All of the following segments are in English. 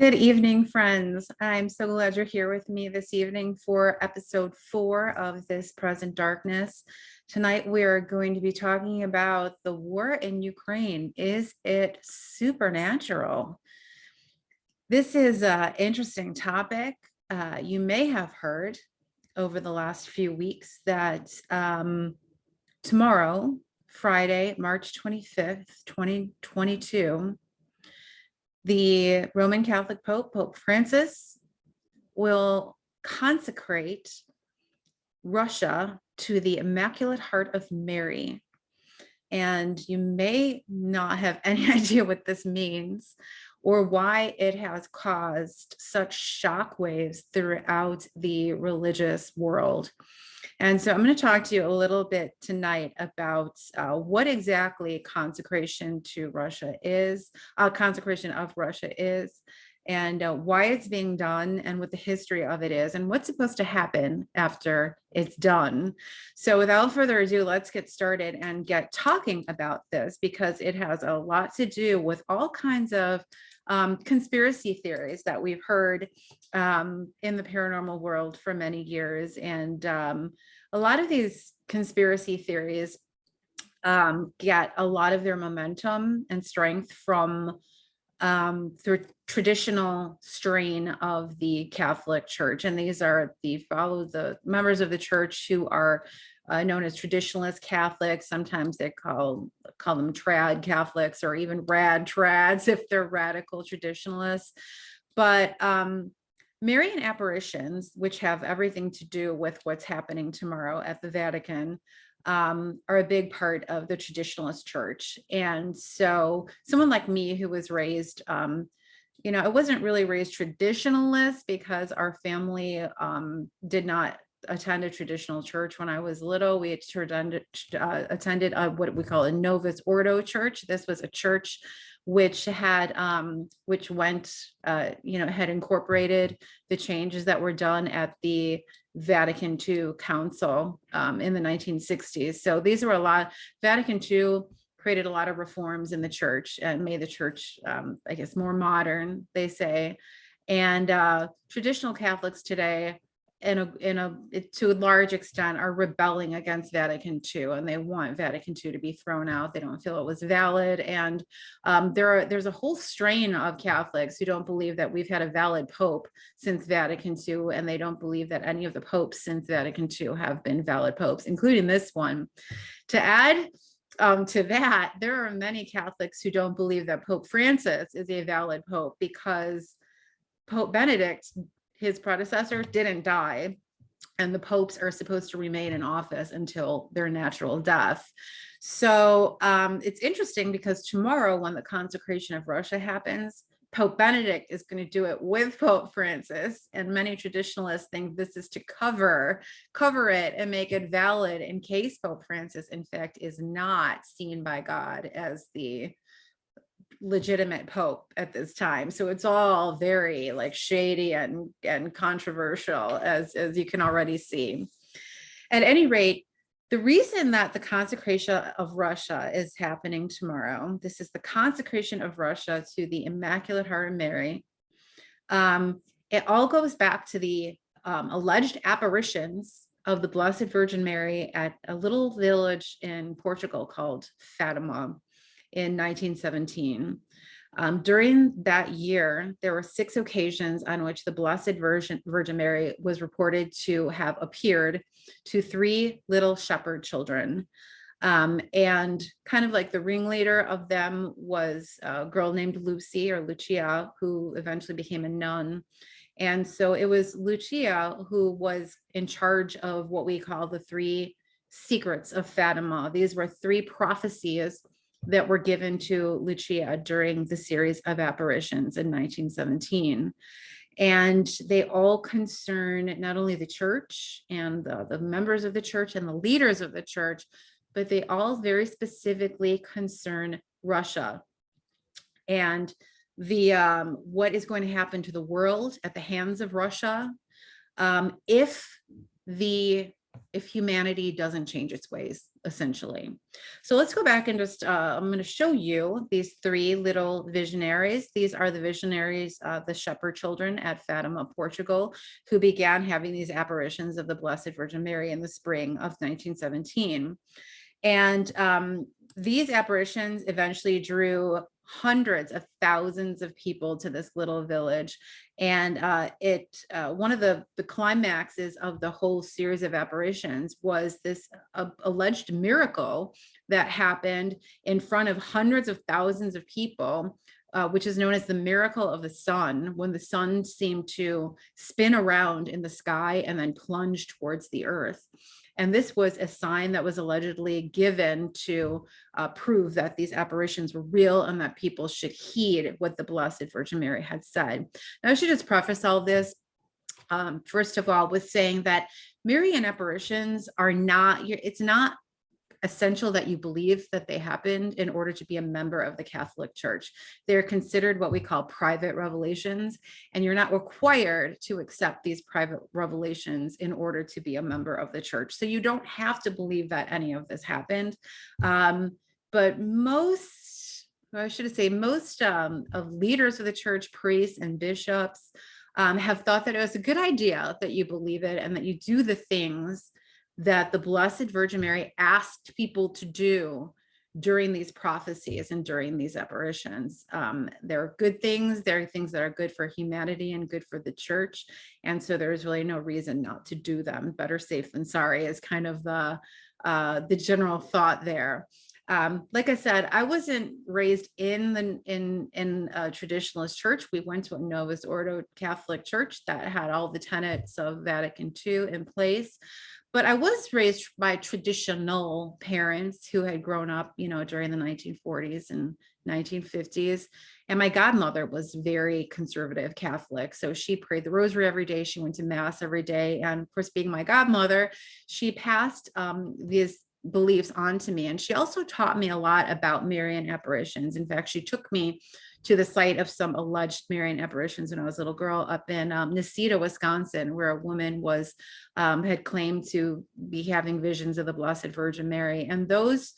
Good evening, friends. I'm so glad you're here with me this evening for episode 4 of This Present Darkness. Tonight, we're going to be talking about the war in Ukraine. Is it supernatural? This is an interesting topic. You may have heard over the last few weeks that tomorrow, Friday, March 25th, 2022, the Roman Catholic Pope, Pope Francis, will consecrate Russia to the Immaculate Heart of Mary. And you may not have any idea what this means or why it has caused such shockwaves throughout the religious world. And so I'm going to talk to you a little bit tonight about what exactly consecration to Russia is, consecration of Russia is, and why it's being done and what the history of it is and what's supposed to happen after it's done. So without further ado, let's get started and get talking about this because it has a lot to do with all kinds of conspiracy theories that we've heard in the paranormal world for many years. And a lot of these conspiracy theories get a lot of their momentum and strength from the traditional strain of the Catholic Church. And these are the members of the church who are known as traditionalist Catholics. Sometimes they call them trad Catholics or even rad trads if they're radical traditionalists. But Marian apparitions, which have everything to do with what's happening tomorrow at the Vatican, are a big part of the traditionalist church. And so someone like me who was raised, I wasn't really raised traditionalist because our family did not attend a traditional church when I was little. We attended what we call a Novus Ordo church. This was a church which had had incorporated the changes that were done at the Vatican II Council in the 1960s. So these were Vatican II created a lot of reforms in the church and made the church, more modern, they say. And traditional Catholics today, to a large extent, are rebelling against Vatican II, and they want Vatican II to be thrown out. They don't feel it was valid, and there's a whole strain of Catholics who don't believe that we've had a valid pope since Vatican II, and they don't believe that any of the popes since Vatican II have been valid popes, including this one. To add to that, there are many Catholics who don't believe that Pope Francis is a valid pope because Pope Benedict, his predecessor, didn't die, and the popes are supposed to remain in office until their natural death. So it's interesting because tomorrow, when the consecration of Russia happens, Pope Benedict is going to do it with Pope Francis, and many traditionalists think this is to cover it and make it valid in case Pope Francis, in fact, is not seen by God as the legitimate pope at this time. So it's all very shady and controversial, as you can already see. At any rate, the reason that the consecration of Russia is happening tomorrow, this is the consecration of Russia to the Immaculate Heart of Mary. It all goes back to the alleged apparitions of the Blessed Virgin Mary at a little village in Portugal called Fatima in 1917. During that year, there were 6 occasions on which the Blessed Virgin Mary was reported to have appeared to 3 little shepherd children. And kind of like the ringleader of them was a girl named Lucia, who eventually became a nun. And so it was Lucia who was in charge of what we call the 3 secrets of Fatima. These were 3 prophecies that were given to Lucia during the series of apparitions in 1917. And they all concern not only the church and the members of the church and the leaders of the church, but they all very specifically concern Russia and the what is going to happen to the world at the hands of Russia if the if humanity doesn't change its ways, essentially. So let's go back and just, I'm going to show you these three little visionaries. These are the visionaries, the shepherd children at Fatima, Portugal, who began having these apparitions of the Blessed Virgin Mary in the spring of 1917. And these apparitions eventually drew hundreds of thousands of people to this little village. And one of the climaxes of the whole series of apparitions was this alleged miracle that happened in front of hundreds of thousands of people, which is known as the miracle of the sun, when the sun seemed to spin around in the sky and then plunge towards the earth. And this was a sign that was allegedly given to prove that these apparitions were real and that people should heed what the Blessed Virgin Mary had said. Now, I should just preface all this, first of all, with saying that Marian apparitions are not, it's not essential that you believe that they happened in order to be a member of the Catholic Church. They're considered what we call private revelations, and you're not required to accept these private revelations in order to be a member of the church. So you don't have to believe that any of this happened. But most, or I should say, most of leaders of the church, priests and bishops, have thought that it was a good idea that you believe it and that you do the things that the Blessed Virgin Mary asked people to do during these prophecies and during these apparitions. There are good things. There are things that are good for humanity and good for the church. And so there's really no reason not to do them. Better safe than sorry is kind of the general thought there. Like I said, I wasn't raised in a traditionalist church. We went to a Novus Ordo Catholic church that had all the tenets of Vatican II in place. But I was raised by traditional parents who had grown up, during the 1940s and 1950s. And my godmother was very conservative Catholic. So she prayed the rosary every day. She went to mass every day. And of course, being my godmother, she passed these beliefs on to me. And she also taught me a lot about Marian apparitions. In fact, she took me to the site of some alleged Marian apparitions when I was a little girl up in Necedah, Wisconsin, where a woman was had claimed to be having visions of the Blessed Virgin Mary. And those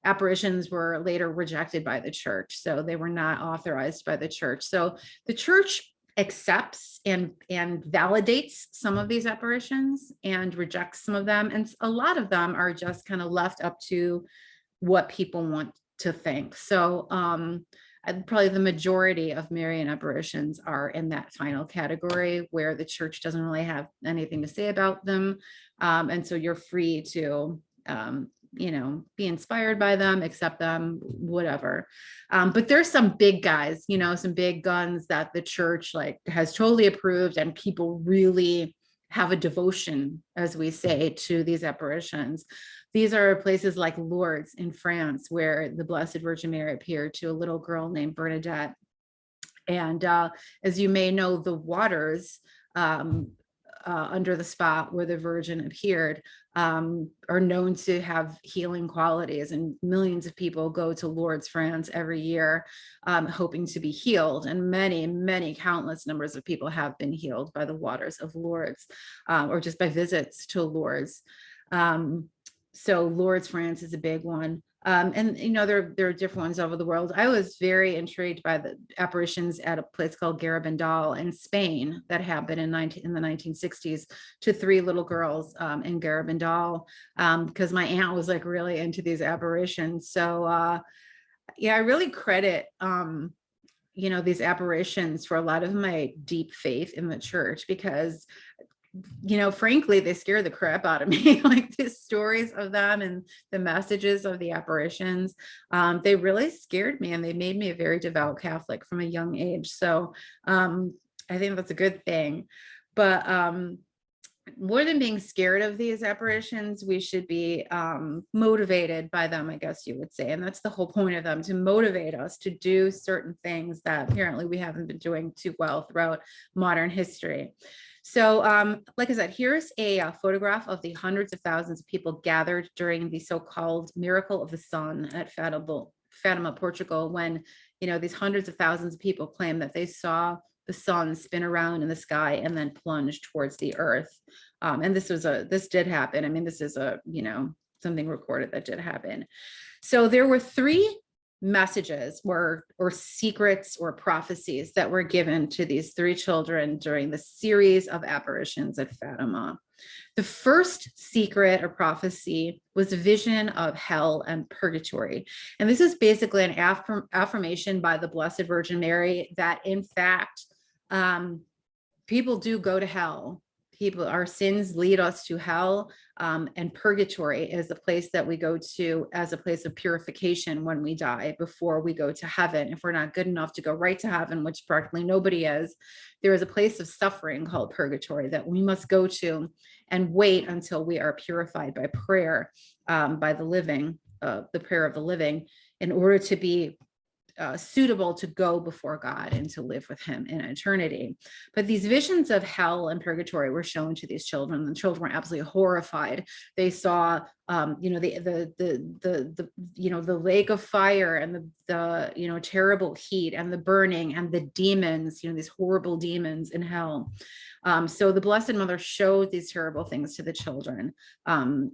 apparitions were later rejected by the church. So they were not authorized by the church. So the church accepts and validates some of these apparitions and rejects some of them. And a lot of them are just kind of left up to what people want to think. So probably the majority of Marian apparitions are in that final category where the church doesn't really have anything to say about them. And so you're free to, be inspired by them, accept them, whatever. But there's some big guys, some big guns that the church has totally approved, and people really have a devotion, as we say, to these apparitions. These are places like Lourdes in France, where the Blessed Virgin Mary appeared to a little girl named Bernadette. And as you may know, the waters under the spot where the Virgin appeared are known to have healing qualities, and millions of people go to Lourdes, France every year hoping to be healed. And many countless numbers of people have been healed by the waters of Lourdes or just by visits to Lourdes. So Lourdes, France is a big one. And there are different ones over the world. I was very intrigued by the apparitions at a place called Garabandal in Spain that happened in the 1960s to three little girls in Garabandal, because my aunt was really into these apparitions. So I really credit these apparitions for a lot of my deep faith in the church, because frankly, they scare the crap out of me. The stories of them and the messages of the apparitions, they really scared me, and they made me a very devout Catholic from a young age. So I think that's a good thing. But more than being scared of these apparitions, we should be motivated by them, I guess you would say. And that's the whole point of them, to motivate us to do certain things that apparently we haven't been doing too well throughout modern history. So like I said, here's a photograph of the hundreds of thousands of people gathered during the so-called miracle of the sun at Fatima, Portugal, when these hundreds of thousands of people claim that they saw the sun spin around in the sky and then plunge towards the earth. And this did happen. I mean, this is something recorded that did happen. So there were three messages or secrets or prophecies that were given to these three children during the series of apparitions at Fatima. The first secret or prophecy was a vision of hell and purgatory. And this is basically an affirmation by the Blessed Virgin Mary that, in fact, people do go to hell. Our sins lead us to hell, and purgatory is the place that we go to as a place of purification when we die before we go to heaven. If we're not good enough to go right to heaven, which practically nobody is, there is a place of suffering called purgatory that we must go to and wait until we are purified by prayer, by the living, the prayer of the living, in order to be suitable to go before God and to live with him in eternity. But these visions of hell and purgatory were shown to these children. The children were absolutely horrified. They saw, the lake of fire and the terrible heat and the burning and the demons, these horrible demons in hell. So the Blessed Mother showed these terrible things to the children, and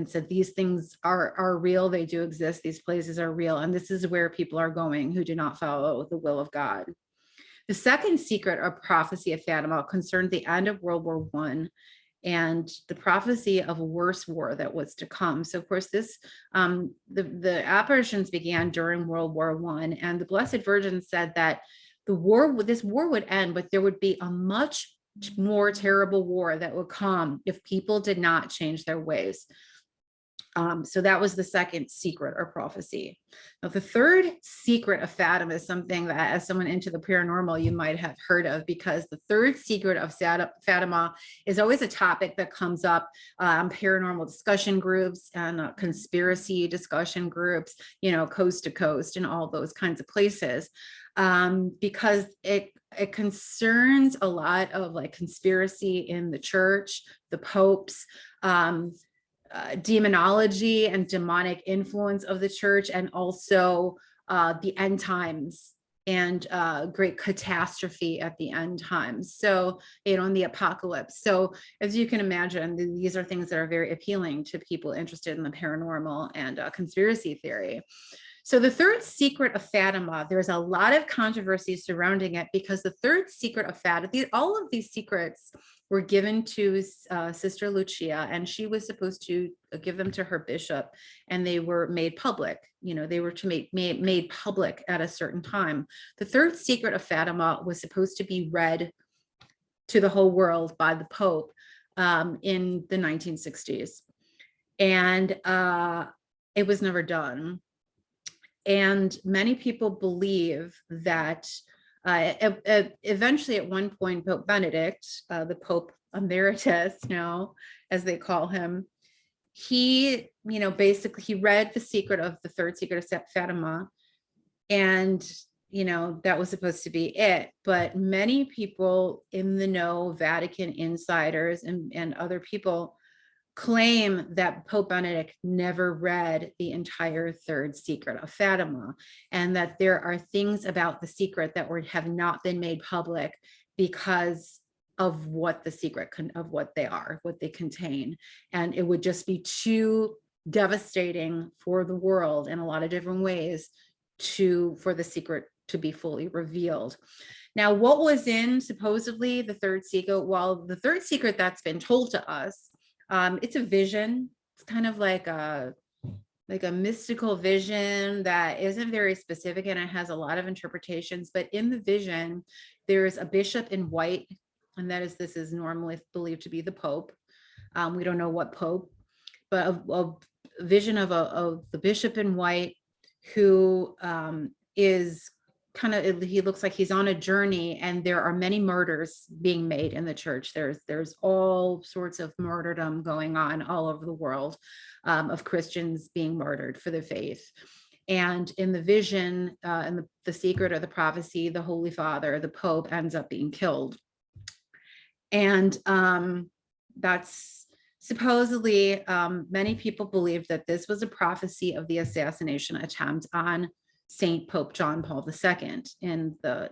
said, these things are real. They do exist. These places are real. And this is where people are going who do not follow the will of God. The second secret or prophecy of Fatima concerned the end of World War I and the prophecy of a worse war that was to come. So of course, this the apparitions began during World War I, and the Blessed Virgin said that this war would end, but there would be a much more terrible war that would come if people did not change their ways. So that was the second secret or prophecy. Now, the third secret of Fatima is something that, as someone into the paranormal, you might have heard of, because the third secret of Fatima is always a topic that comes up on paranormal discussion groups and conspiracy discussion groups, coast to coast and all those kinds of places, because it concerns a lot of conspiracy in the church, the popes, demonology and demonic influence of the church, and also the end times and great catastrophe at the end times. So, in the apocalypse. So as you can imagine, these are things that are very appealing to people interested in the paranormal and conspiracy theory. So the third secret of Fatima, there's a lot of controversy surrounding it, because the third secret of Fatima, all of these secrets were given to Sister Lucia, and she was supposed to give them to her bishop, and they were made public. They were to be made public at a certain time. The third secret of Fatima was supposed to be read to the whole world by the Pope in the 1960s. And it was never done. And many people believe that eventually, at one point, Pope Benedict, the Pope Emeritus, as they call him, he, basically he read the secret of the third secret of Fatima, and that was supposed to be it. But many people in the know, Vatican insiders and other people, claim that Pope Benedict never read the entire third secret of Fatima, and that there are things about the secret that have not been made public because of what the secret what they contain. And it would just be too devastating for the world in a lot of different ways for the secret to be fully revealed. Now, what was in supposedly the third secret? Well, the third secret that's been told to us, it's a vision. It's kind of like a mystical vision that isn't very specific, and it has a lot of interpretations. But in the vision, there is a bishop in white, and this is normally believed to be the Pope. We don't know what Pope, but a vision of the bishop in white, who is he looks like he's on a journey, and there are many murders being made in the church. There's all sorts of martyrdom going on all over the world, of Christians being murdered for the faith. And in the vision, and the secret or the prophecy, the Holy Father, the Pope, ends up being killed. And that's supposedly, many people believe that this was a prophecy of the assassination attempt on Saint Pope John Paul II in the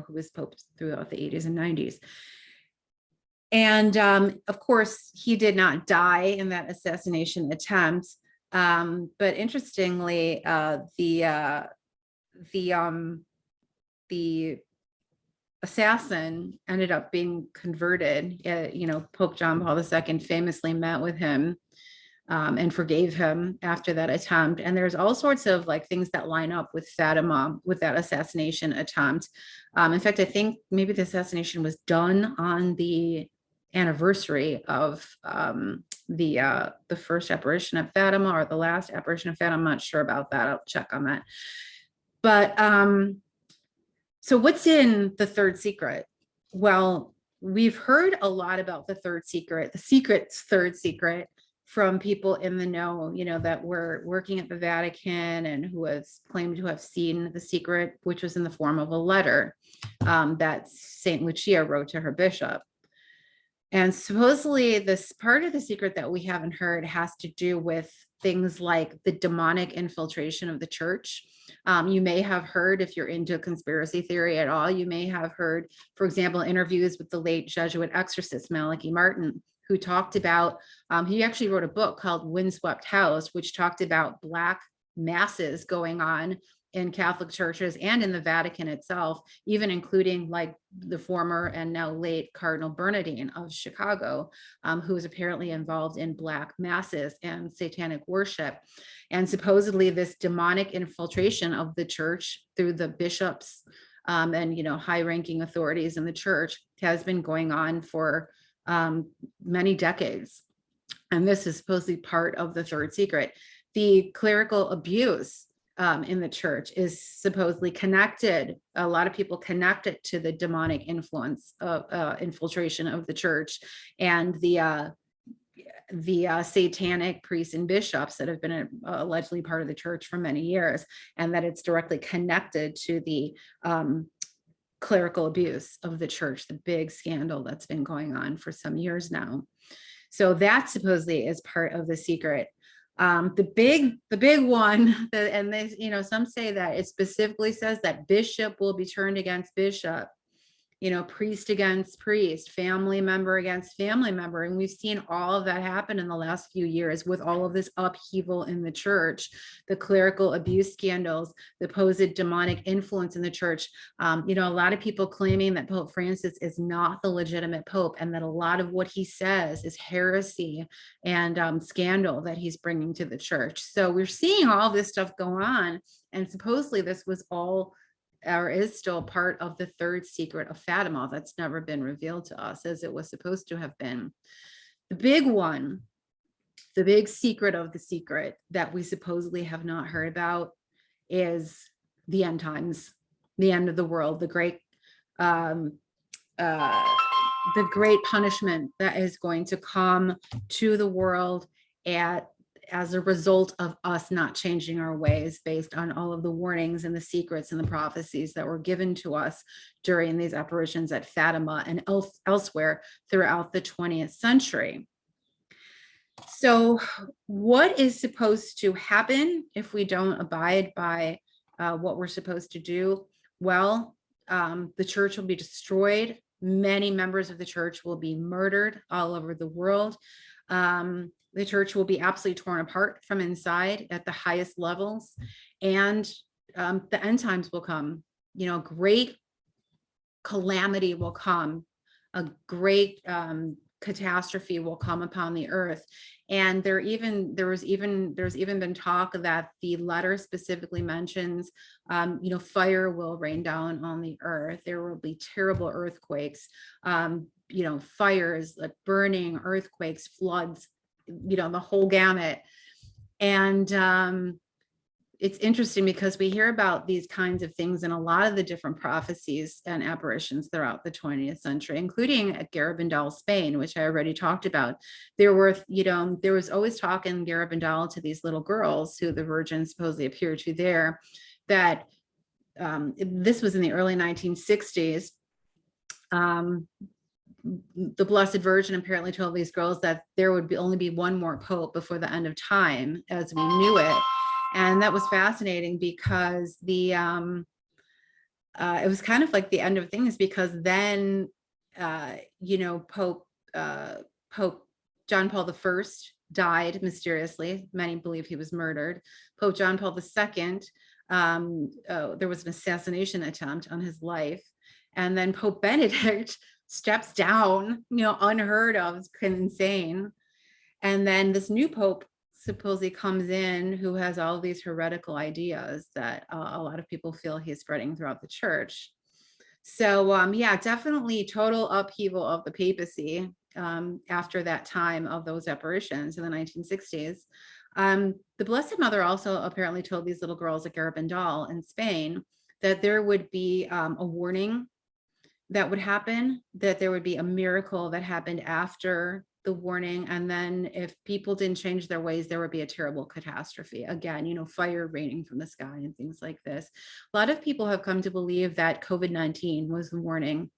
who was Pope throughout the 80s and 90s. And of course, he did not die in that assassination attempt. But interestingly, the assassin ended up being converted. Pope John Paul II famously met with him and forgave him after that attempt. And there's all sorts of like things that line up with Fatima, with that assassination attempt. In fact, I think maybe the assassination was done on the anniversary of the first apparition of Fatima, or the last apparition of Fatima. I'm not sure about that. I'll check on that. But so what's in the third secret? Well, we've heard a lot about the third secret, the secret's third secret, from people in the know, that were working at the Vatican and who has claimed to have seen the secret, which was in the form of a letter that Saint Lucia wrote to her bishop. And supposedly this part of the secret that we haven't heard has to do with things like the demonic infiltration of the church. You may have heard, if you're into conspiracy theory at all, you may have heard, for example, interviews with the late Jesuit exorcist Malachi Martin, who talked about, he actually wrote a book called Windswept House, which talked about Black masses going on in Catholic churches and in the Vatican itself, even including like the former and now late Cardinal Bernardine of Chicago, who was apparently involved in Black masses and satanic worship. And supposedly this demonic infiltration of the church through the bishops and high-ranking authorities in the church has been going on for many decades. And this is supposedly part of the third secret. The clerical abuse in the church is supposedly connected. A lot of people connect it to the demonic influence of infiltration of the church and the satanic priests and bishops that have been allegedly part of the church for many years, and that it's directly connected to the clerical abuse of the church, the big scandal that's been going on for some years now. So that supposedly is part of the secret. The big one, and they, some say that it specifically says that bishop will be turned against bishop, priest against priest, family member against family member. And we've seen all of that happen in the last few years with all of this upheaval in the church, the clerical abuse scandals, the supposed demonic influence in the church. A lot of people claiming that Pope Francis is not the legitimate Pope, and that a lot of what he says is heresy and scandal that he's bringing to the church. So we're seeing all this stuff go on. And supposedly this was all, or is still, part of the third secret of Fatima that's never been revealed to us as it was supposed to have been. The big one, the big secret of the secret that we supposedly have not heard about is the end times, the end of the world, the great punishment that is going to come to the world as a result of us not changing our ways, based on all of the warnings and the secrets and the prophecies that were given to us during these apparitions at Fatima and elsewhere throughout the 20th century. So what is supposed to happen if we don't abide by what we're supposed to do? Well, the church will be destroyed. Many members of the church will be murdered all over the world. The church will be absolutely torn apart from inside at the highest levels, and the end times will come. Great calamity will come, a great catastrophe will come upon the earth. And there's even been talk that the letter specifically mentions, fire will rain down on the earth. There will be terrible earthquakes, fires, like burning, earthquakes, floods, the whole gamut. And it's interesting because we hear about these kinds of things in a lot of the different prophecies and apparitions throughout the 20th century, including at Garabandal, Spain, which I already talked about. There was always talk in Garabandal to these little girls who the Virgin supposedly appeared to there, that this was in the early 1960s. The Blessed Virgin apparently told these girls that there would only be one more pope before the end of time as we knew it. And that was fascinating because it was kind of like the end of things, because then, Pope John Paul I died mysteriously. Many believe he was murdered. Pope John Paul II, there was an assassination attempt on his life. And then Pope Benedict steps down, unheard of, it's kind of insane. And then this new Pope supposedly comes in, who has all of these heretical ideas that a lot of people feel he's spreading throughout the church. So yeah, definitely total upheaval of the papacy after that time of those apparitions in the 1960s. The Blessed Mother also apparently told these little girls at Garabandal in Spain that there would be a warning that would happen, that there would be a miracle that happened after the warning. And then if people didn't change their ways, there would be a terrible catastrophe. Again, fire raining from the sky and things like this. A lot of people have come to believe that COVID-19 was the warning,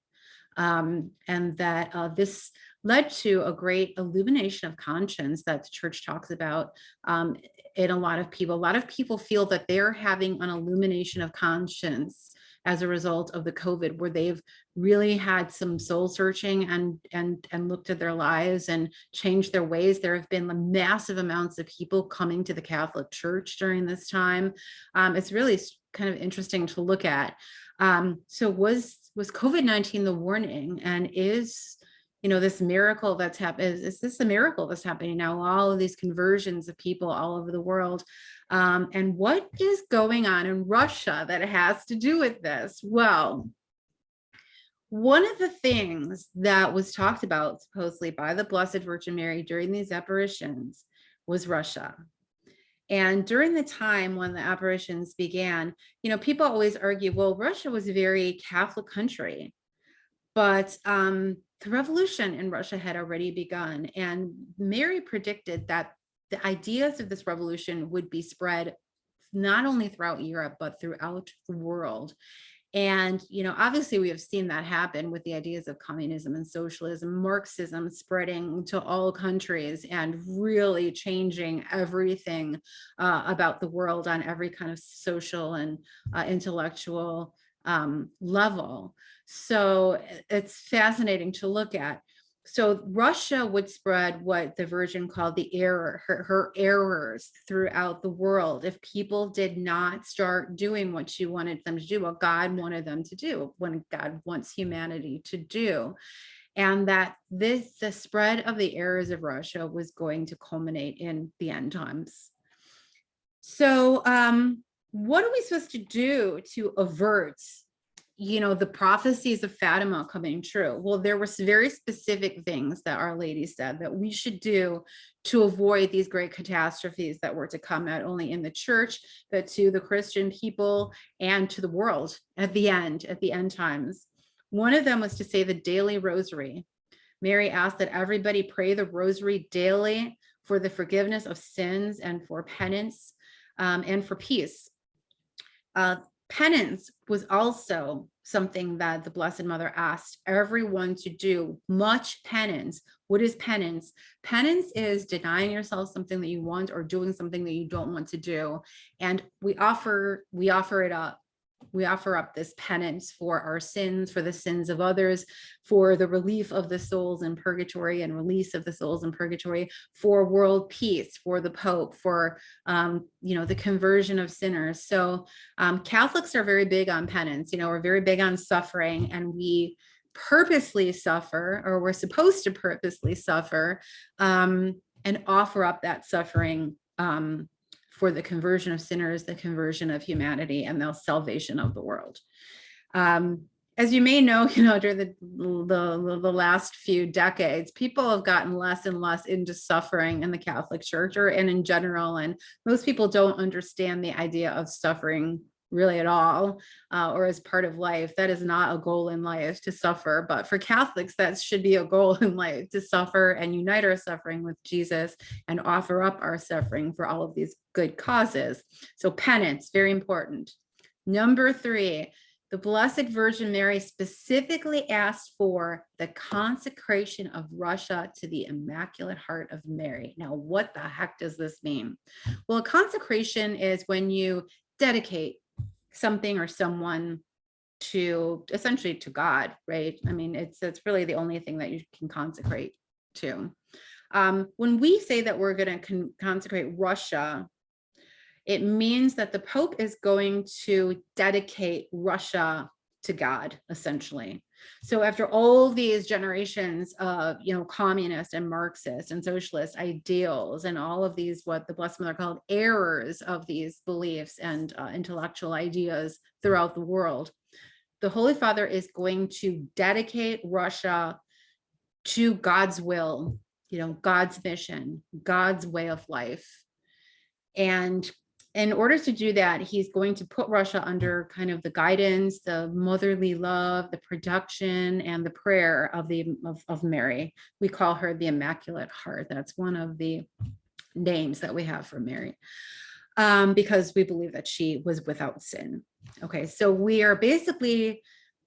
and that this led to a great illumination of conscience that the church talks about. In a lot of people feel that they're having an illumination of conscience as a result of the COVID, where they've really had some soul searching and looked at their lives and changed their ways. There have been massive amounts of people coming to the Catholic Church during this time. It's really kind of interesting to look at. So was COVID-19 the warning? And is this miracle that's happened, is this a miracle that's happening now? All of these conversions of people all over the world. And what is going on in Russia that has to do with this? Well, one of the things that was talked about supposedly by the Blessed Virgin Mary during these apparitions was Russia. And during the time when the apparitions began, people always argue, well, Russia was a very Catholic country, but the revolution in Russia had already begun. And Mary predicted that the ideas of this revolution would be spread not only throughout Europe, but throughout the world. And, obviously we have seen that happen with the ideas of communism and socialism, Marxism spreading to all countries and really changing everything about the world on every kind of social and intellectual level. So it's fascinating to look at. So Russia would spread what the Virgin called her errors throughout the world if people did not start doing what she wanted them to do, what God wanted them to do, when God wants humanity to do. And that the spread of the errors of Russia was going to culminate in the end times. So what are we supposed to do to avert the prophecies of Fatima coming true? Well, there were very specific things that Our Lady said that we should do to avoid these great catastrophes that were to come, not only in the church, but to the Christian people and to the world at the end times. One of them was to say the daily rosary. Mary asked that everybody pray the rosary daily for the forgiveness of sins and for penance and for peace. Penance was also something that the Blessed Mother asked everyone to do. Much penance. What is penance? Penance is denying yourself something that you want or doing something that you don't want to do. And we offer it up. We offer up this penance for our sins, for the sins of others, for the relief of the souls in purgatory and release of the souls in purgatory, for world peace, for the Pope, for the conversion of sinners. So Catholics are very big on penance. We're very big on suffering, and we purposely suffer, or we're supposed to purposely suffer, and offer up that suffering for the conversion of sinners, the conversion of humanity, and the salvation of the world. As you may know, during the last few decades, people have gotten less and less into suffering in the Catholic Church and in general, and most people don't understand the idea of suffering really at all, or as part of life. That is not a goal in life, to suffer, but for Catholics, that should be a goal in life, to suffer and unite our suffering with Jesus and offer up our suffering for all of these good causes. So penance, very important. Number 3, the Blessed Virgin Mary specifically asked for the consecration of Russia to the Immaculate Heart of Mary. Now, what the heck does this mean? Well, a consecration is when you dedicate something or someone to essentially to God, right? I mean, it's really the only thing that you can consecrate to. When we say that we're going to consecrate Russia, it means that the Pope is going to dedicate Russia to God, essentially. So after all these generations of, communist and Marxist and socialist ideals and all of these, what the Blessed Mother called errors of these beliefs and intellectual ideas throughout the world, the Holy Father is going to dedicate Russia to God's will, God's mission, God's way of life. And in order to do that, he's going to put Russia under kind of the guidance, the motherly love, the production, and the prayer of Mary. We call her the Immaculate Heart. That's one of the names that we have for Mary, because we believe that she was without sin. Okay, so we are basically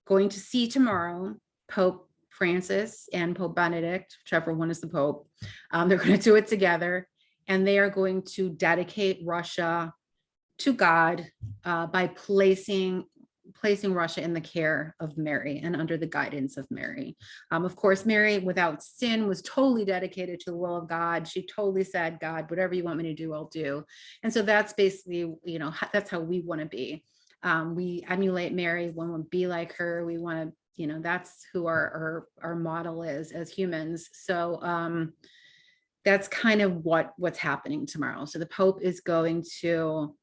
going to see tomorrow Pope Francis and Pope Benedict, whichever one is the Pope. They're going to do it together. And they are going to dedicate Russia to God by placing Russia in the care of Mary and under the guidance of Mary. Of course, Mary, without sin, was totally dedicated to the will of God. She totally said, God, whatever you want me to do, I'll do. And so that's basically, that's how we want to be. We emulate Mary. We want to be like her. We want to, that's who our model is as humans. So, that's kind of what's happening tomorrow. So the Pope is going to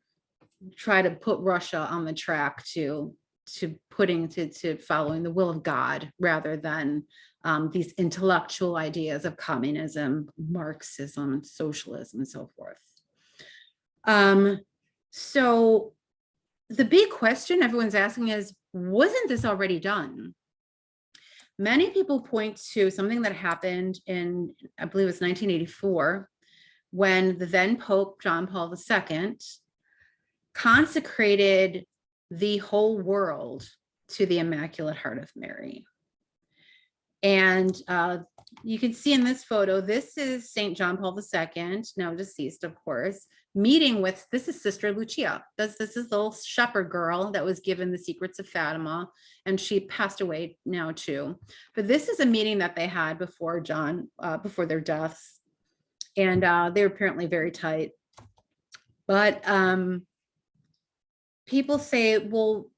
try to put Russia on the track to following the will of God rather than these intellectual ideas of communism, Marxism, socialism, and so forth. So the big question everyone's asking is, wasn't this already done? Many people point to something that happened in, I believe it's 1984, when the then Pope John Paul II consecrated the whole world to the Immaculate Heart of Mary. And you can see in this photo, this is St. John Paul II, now deceased, of course, meeting with, this is Sister Lucia. This is the little shepherd girl that was given the secrets of Fatima, and she passed away now too. But this is a meeting that they had before before their deaths. And they were apparently very tight. But people say, well,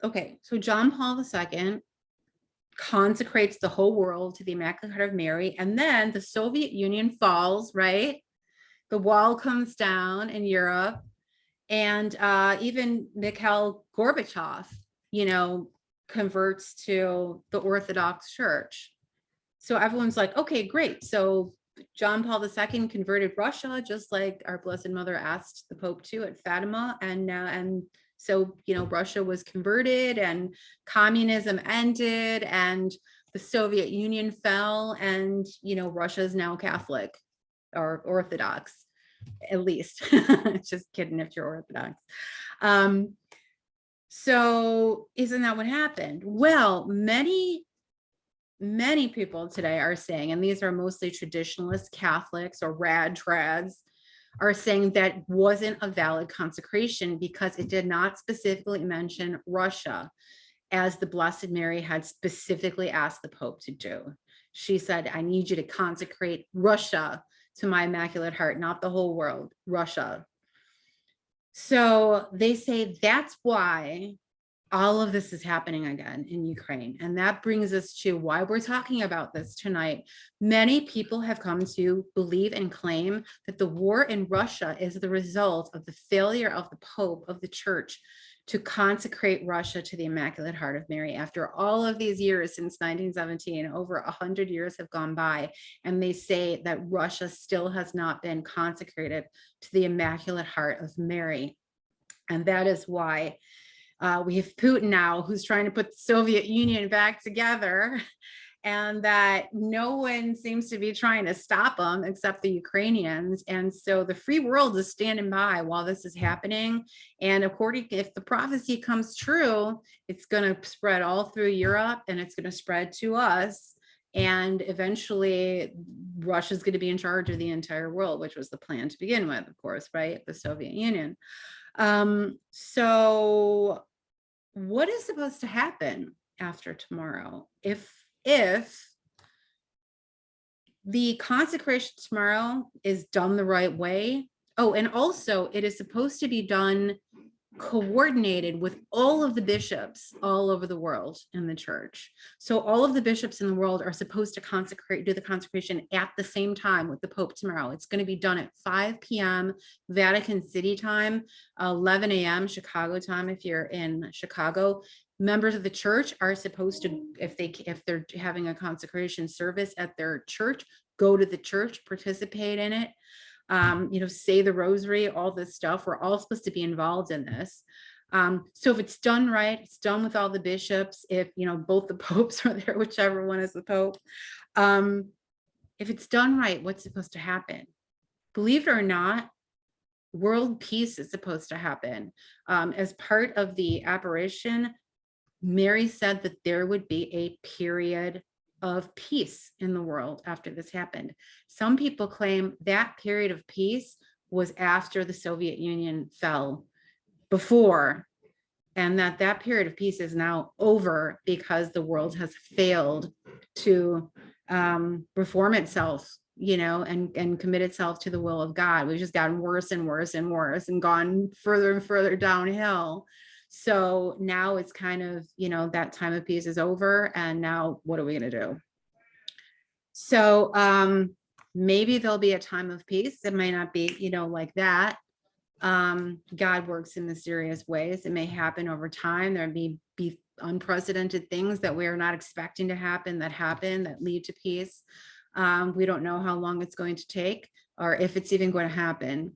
okay, so John Paul II consecrates the whole world to the Immaculate Heart of Mary, and then the Soviet Union falls, right? The wall comes down in Europe, and even Mikhail Gorbachev, converts to the Orthodox Church. So everyone's like, okay, great. So John Paul II converted Russia, just like our Blessed Mother asked the Pope to at Fatima, and so Russia was converted, and communism ended, and the Soviet Union fell, and Russia is now Catholic or Orthodox, at least. Just kidding if you're Orthodox. So isn't that what happened? Well, many people today are saying, and these are mostly traditionalist Catholics or trads, are saying that wasn't a valid consecration because it did not specifically mention Russia, as the Blessed Mary had specifically asked the Pope to do. She said, I need you to consecrate Russia to my Immaculate Heart, not the whole world, Russia. So they say that's why all of this is happening again in Ukraine. And that brings us to why we're talking about this tonight. Many people have come to believe and claim that the war in Russia is the result of the failure of the Pope of the Church to consecrate Russia to the Immaculate Heart of Mary. After all of these years, since 1917, over 100 years have gone by, and they say that Russia still has not been consecrated to the Immaculate Heart of Mary. And that is why we have Putin now, who's trying to put the Soviet Union back together. and that no one seems to be trying to stop them except the Ukrainians. And so the free world is standing by while this is happening. And if the prophecy comes true, it's going to spread all through Europe, and it's going to spread to us. And eventually Russia's going to be in charge of the entire world, which was the plan to begin with, of course, right? The Soviet Union. So what is supposed to happen after tomorrow? If the consecration tomorrow is done the right way. Oh, and also it is supposed to be done coordinated with all of the bishops all over the world in the church. So all of the bishops in the world are supposed to do the consecration at the same time with the Pope tomorrow. It's going to be done at 5 p.m. Vatican City time, 11 a.m. Chicago time if you're in Chicago. Members of the church are supposed to, if they're having a consecration service at their church, go to the church, participate in it. Say the rosary, all this stuff. We're all supposed to be involved in this. So if it's done right, it's done with all the bishops. If, both the popes are there, whichever one is the pope. If it's done right, what's supposed to happen? Believe it or not, world peace is supposed to happen. As part of the apparition, Mary said that there would be a period of peace in the world after this happened. Some people claim that period of peace was after the Soviet Union fell before, and that period of peace is now over because the world has failed to reform itself, and commit itself to the will of God. We've just gotten worse and worse and worse and gone further and further downhill. So now it's kind of, that time of peace is over, and now what are we going to do? So maybe there'll be a time of peace. It might not be, like that. God works in mysterious ways. It may happen over time. There may be unprecedented things that we are not expecting to happen that lead to peace. We don't know how long it's going to take or if it's even going to happen.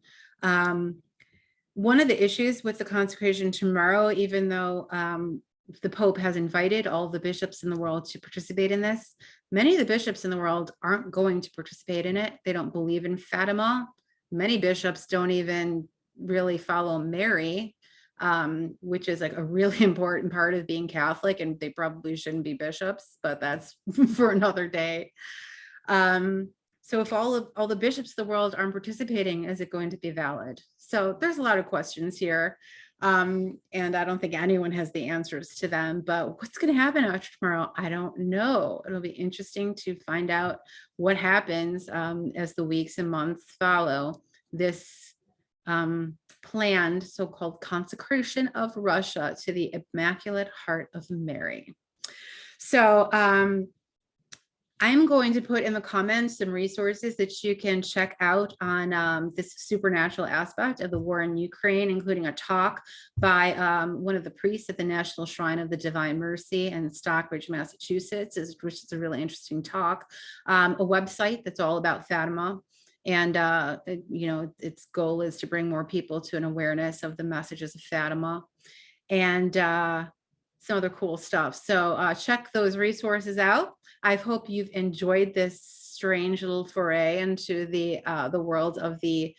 One of the issues with the consecration tomorrow, even though the Pope has invited all the bishops in the world to participate in this, many of the bishops in the world aren't going to participate in it. They don't believe in Fatima. Many bishops don't even really follow Mary, which is like a really important part of being Catholic, and they probably shouldn't be bishops, but that's for another day. So if all the bishops of the world aren't participating, is it going to be valid? So there's a lot of questions here. And I don't think anyone has the answers to them, but what's going to happen after tomorrow? I don't know. It'll be interesting to find out what happens as the weeks and months follow this planned so-called consecration of Russia to the Immaculate Heart of Mary. So I'm going to put in the comments some resources that you can check out on this supernatural aspect of the war in Ukraine, including a talk by one of the priests at the National Shrine of the Divine Mercy in Stockbridge, Massachusetts, which is a really interesting talk. A website that's all about Fatima. And, its goal is to bring more people to an awareness of the messages of Fatima. And some other cool stuff. So check those resources out. I hope you've enjoyed this strange little foray into the world of the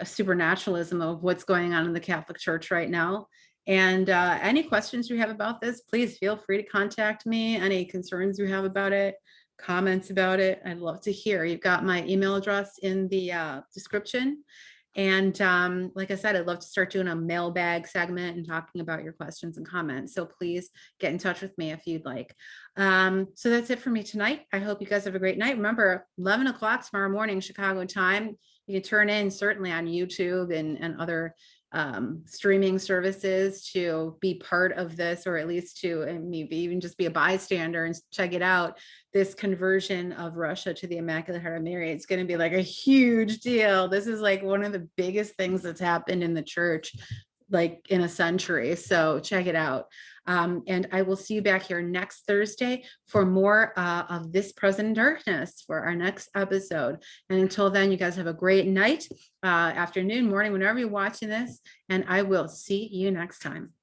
supernaturalism of what's going on in the Catholic Church right now. And any questions you have about this, please feel free to contact me. Any concerns you have about it, comments about it, I'd love to hear. You've got my email address in the description. And like I said, I'd love to start doing a mailbag segment and talking about your questions and comments. So please get in touch with me if you'd like. So that's it for me tonight. I hope you guys have a great night. Remember, 11 o'clock tomorrow morning, Chicago time. You can turn in certainly on YouTube and other streaming services to be part of this, or at least to maybe even just be a bystander and check it out. This conversion of Russia to the Immaculate Heart of Mary, it's going to be like a huge deal. This is like one of the biggest things that's happened in the church like in a century. So check it out. And I will see you back here next Thursday for more of This Present Darkness for our next episode. And until then, you guys have a great night, afternoon, morning, whenever you're watching this, and I will see you next time.